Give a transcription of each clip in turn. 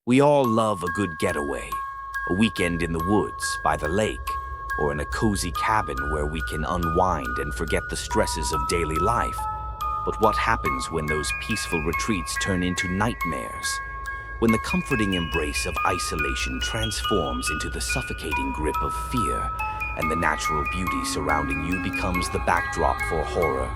We all love a good getaway, a weekend in the woods, by the lake, or in a cozy cabin where we can unwind and forget the stresses of daily life. But what happens when those peaceful retreats turn into nightmares? When the comforting embrace of isolation transforms into the suffocating grip of fear, and the natural beauty surrounding you becomes the backdrop for horror.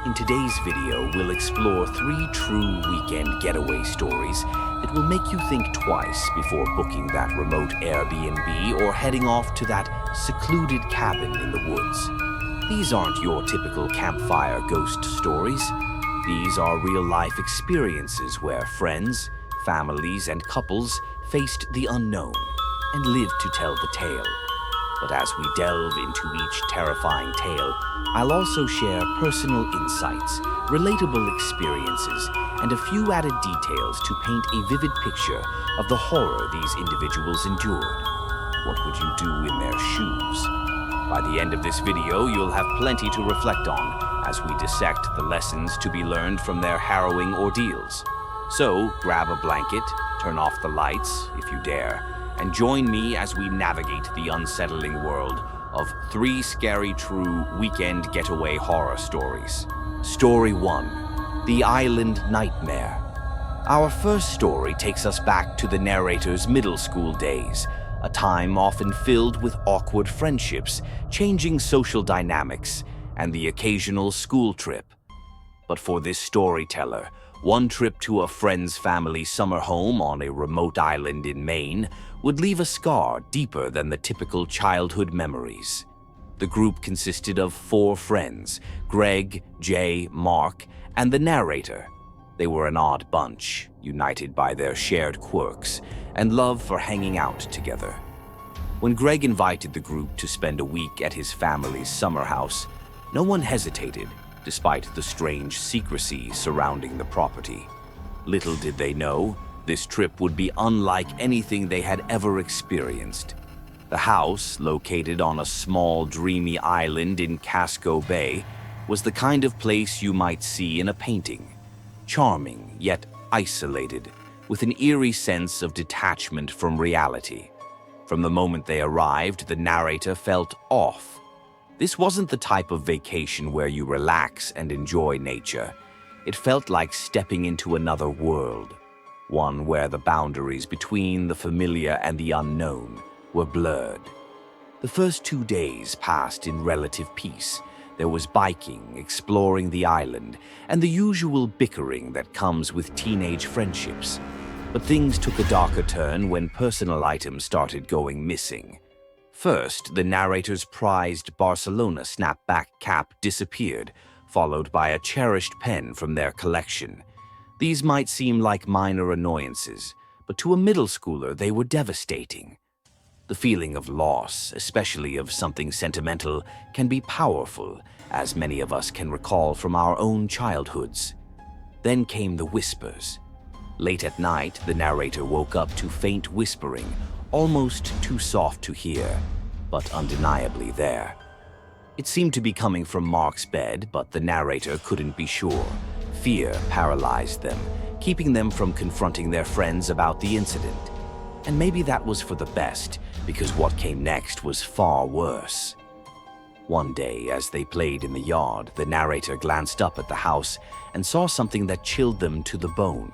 In today's video, we'll explore 3 true weekend getaway stories that will make you think twice before booking that remote Airbnb or heading off to that secluded cabin in the woods. These aren't your typical campfire ghost stories. These are real-life experiences where friends, families, and couples faced the unknown and lived to tell the tale. But as we delve into each terrifying tale, I'll also share personal insights, relatable experiences, and a few added details to paint a vivid picture of the horror these individuals endured. What would you do in their shoes? By the end of this video, you'll have plenty to reflect on as we dissect the lessons to be learned from their harrowing ordeals. So, grab a blanket, turn off the lights, if you dare, and join me as we navigate the unsettling world of 3 scary true weekend getaway horror stories. Story 1: The Island Nightmare. Our first story takes us back to the narrator's middle school days, a time often filled with awkward friendships, changing social dynamics, and the occasional school trip. But for this storyteller, one trip to a friend's family summer home on a remote island in Maine would leave a scar deeper than the typical childhood memories. The group consisted of 4 friends: Greg, Jay, Mark, and the narrator. They were an odd bunch, united by their shared quirks and love for hanging out together. When Greg invited the group to spend a week at his family's summer house, no one hesitated, despite the strange secrecy surrounding the property. Little did they know, this trip would be unlike anything they had ever experienced. The house, located on a small, dreamy island in Casco Bay, was the kind of place you might see in a painting. Charming, yet isolated, with an eerie sense of detachment from reality. From the moment they arrived, the narrator felt off. This wasn't the type of vacation where you relax and enjoy nature. It felt like stepping into another world, one where the boundaries between the familiar and the unknown were blurred. The first 2 days passed in relative peace. There was biking, exploring the island, and the usual bickering that comes with teenage friendships. But things took a darker turn when personal items started going missing. First, the narrator's prized Barcelona snapback cap disappeared, followed by a cherished pen from their collection. These might seem like minor annoyances, but to a middle schooler they were devastating. The feeling of loss, especially of something sentimental, can be powerful, as many of us can recall from our own childhoods. Then came the whispers. Late at night, the narrator woke up to faint whispering, almost too soft to hear, but undeniably there. It seemed to be coming from Mark's bed, but the narrator couldn't be sure. Fear paralyzed them, keeping them from confronting their friends about the incident. And maybe that was for the best, because what came next was far worse. One day, as they played in the yard, the narrator glanced up at the house and saw something that chilled them to the bone.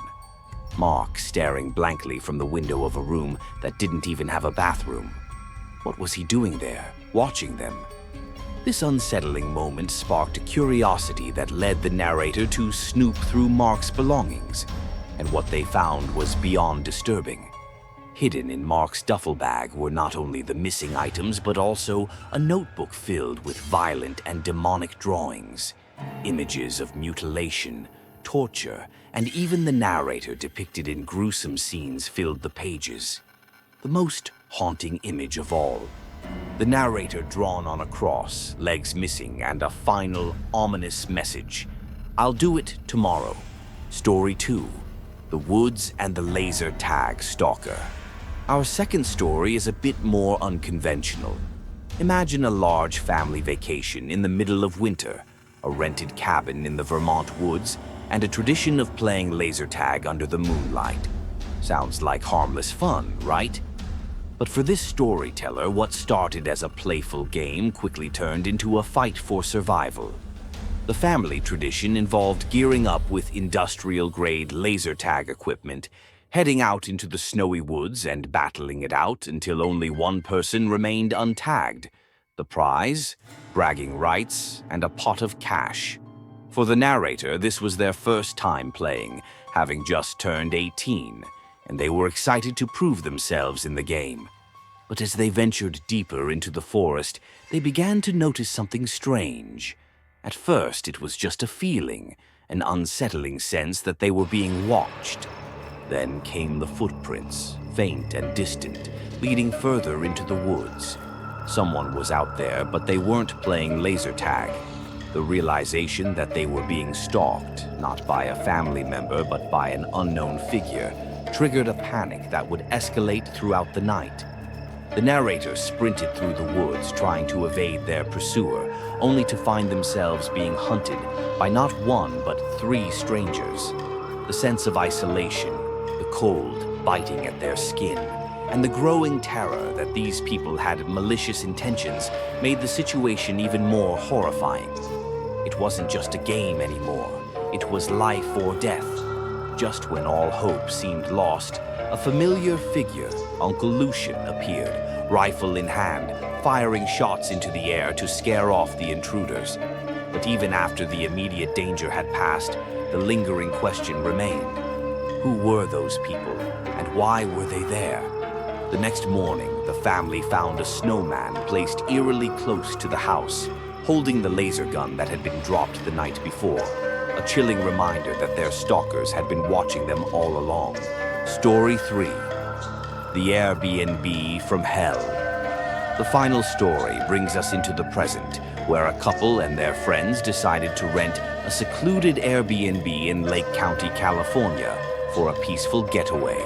Mark staring blankly from the window of a room that didn't even have a bathroom. What was he doing there, watching them? This unsettling moment sparked a curiosity that led the narrator to snoop through Mark's belongings, and what they found was beyond disturbing. Hidden in Mark's duffel bag were not only the missing items, but also a notebook filled with violent and demonic drawings. Images of mutilation, torture, and even the narrator depicted in gruesome scenes filled the pages. The most haunting image of all, the narrator drawn on a cross, legs missing, and a final, ominous message: "I'll do it tomorrow." Story 2: The Woods and the Laser Tag Stalker. Our second story is a bit more unconventional. Imagine a large family vacation in the middle of winter, a rented cabin in the Vermont woods, and a tradition of playing laser tag under the moonlight. Sounds like harmless fun, right? But for this storyteller, what started as a playful game quickly turned into a fight for survival. The family tradition involved gearing up with industrial-grade laser tag equipment, heading out into the snowy woods and battling it out until only one person remained untagged. The prize, bragging rights, and a pot of cash. For the narrator, this was their first time playing, having just turned 18, and they were excited to prove themselves in the game. But as they ventured deeper into the forest, they began to notice something strange. At first, it was just a feeling, an unsettling sense that they were being watched. Then came the footprints, faint and distant, leading further into the woods. Someone was out there, but they weren't playing laser tag. The realization that they were being stalked, not by a family member, but by an unknown figure, triggered a panic that would escalate throughout the night. The narrator sprinted through the woods, trying to evade their pursuer, only to find themselves being hunted by not one, but 3 strangers. The sense of isolation, the cold biting at their skin, and the growing terror that these people had malicious intentions made the situation even more horrifying. It wasn't just a game anymore. It was life or death. Just when all hope seemed lost, a familiar figure, Uncle Lucian, appeared, rifle in hand, firing shots into the air to scare off the intruders. But even after the immediate danger had passed, the lingering question remained. Who were those people, and why were they there? The next morning, the family found a snowman placed eerily close to the house, holding the laser gun that had been dropped the night before, a chilling reminder that their stalkers had been watching them all along. Story 3. The Airbnb from Hell. The final story brings us into the present, where a couple and their friends decided to rent a secluded Airbnb in Lake County, California, for a peaceful getaway.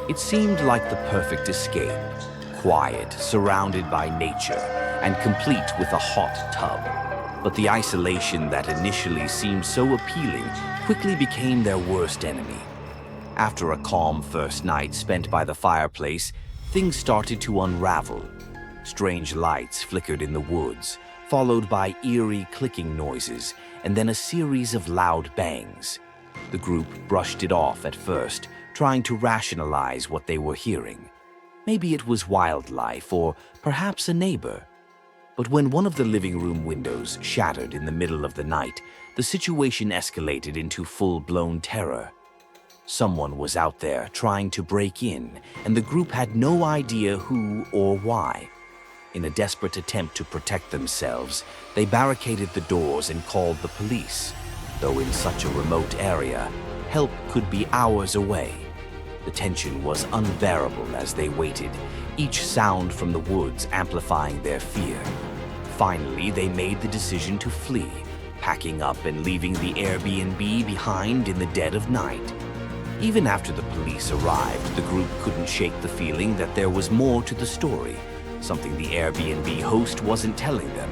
It seemed like the perfect escape, quiet, surrounded by nature, and complete with a hot tub. But the isolation that initially seemed so appealing quickly became their worst enemy. After a calm first night spent by the fireplace, things started to unravel. Strange lights flickered in the woods, followed by eerie clicking noises, and then a series of loud bangs. The group brushed it off at first, trying to rationalize what they were hearing. Maybe it was wildlife, or perhaps a neighbor. But when one of the living room windows shattered in the middle of the night, the situation escalated into full-blown terror. Someone was out there trying to break in, and the group had no idea who or why. In a desperate attempt to protect themselves, they barricaded the doors and called the police. Though in such a remote area, help could be hours away. The tension was unbearable as they waited, each sound from the woods amplifying their fear. Finally, they made the decision to flee, packing up and leaving the Airbnb behind in the dead of night. Even after the police arrived, the group couldn't shake the feeling that there was more to the story, something the Airbnb host wasn't telling them.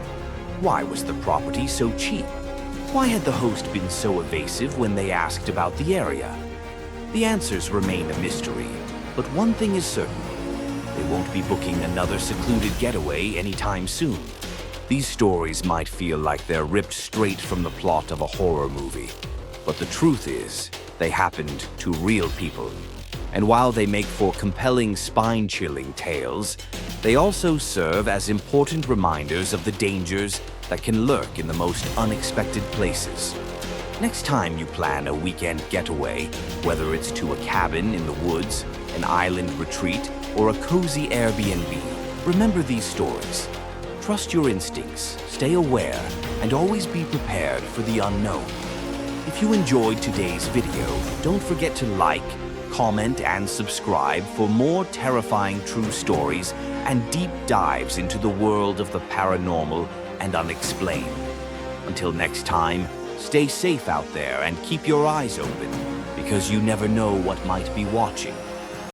Why was the property so cheap? Why had the host been so evasive when they asked about the area? The answers remain a mystery, but one thing is certain. They won't be booking another secluded getaway anytime soon. These stories might feel like they're ripped straight from the plot of a horror movie, but the truth is, they happened to real people. And while they make for compelling, spine-chilling tales, they also serve as important reminders of the dangers that can lurk in the most unexpected places. Next time you plan a weekend getaway, whether it's to a cabin in the woods, an island retreat, or a cozy Airbnb, remember these stories. Trust your instincts, stay aware, and always be prepared for the unknown. If you enjoyed today's video, don't forget to like, comment, and subscribe for more terrifying true stories and deep dives into the world of the paranormal and unexplained. Until next time, stay safe out there and keep your eyes open, because you never know what might be watching.